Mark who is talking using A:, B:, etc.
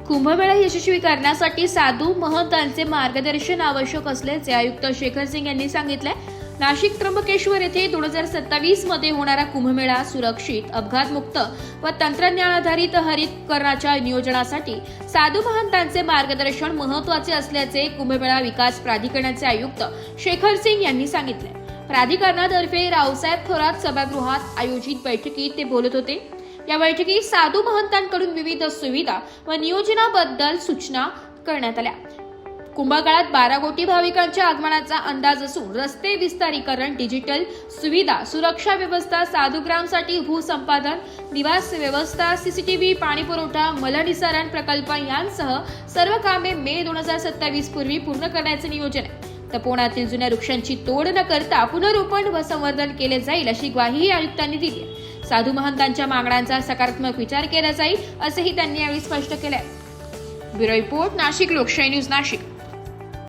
A: कुंभमेळा यशस्वी करण्यासाठी साधू महंतांचे मार्गदर्शन आवश्यक असल्याचे आयुक्त शेखर सिंग यांनी सांगितले। नाशिक त्र्यंबकेश्वर येथे 2027 मध्ये होणारा कुंभमेळा सुरक्षित, अपघातमुक्त व तंत्रज्ञान आधारित हरितकरणाच्या नियोजनासाठी साधू महंतांचे मार्गदर्शन महत्त्वाचे असल्याचे कुंभमेळा विकास प्राधिकरणाचे आयुक्त शेखर सिंग यांनी सांगितले। प्राधिकरणातर्फे रावसाहेब थोरात सभागृहात आयोजित बैठकीत ते बोलत होते। या बैठकीत साधू महंतांकडून विविध सुविधा व नियोजनाबद्दल सूचना करण्यात आल्या। कुंभकाळात 12 कोटी भाविकांच्या आगमनाचा अंदाज असून रस्ते विस्तारीकरण, डिजिटल सुविधा, सुरक्षा व्यवस्था, साधुग्रामसाठी भूसंपादन, निवास व्यवस्था, सीसीटीव्ही, पाणीपुरवठा, मलनिस्सारण प्रकल्प यांसह सर्व कामे मे 2027 पूर्वी पूर्ण करण्याचे नियोजन आहे। तपोवनातील जुन्या वृक्षांची तोड न करता पुनरोपण व संवर्धन केले जाईल अशी ग्वाही आयुक्तांनी दिली आहे। साधू महंतांच्या मागण्यांचा सकारात्मक विचार केला जाईल असेही त्यांनी यावेळी स्पष्ट केले। ब्युरो रिपोर्ट, नाशिक लोकशाही न्यूज, नाशिक।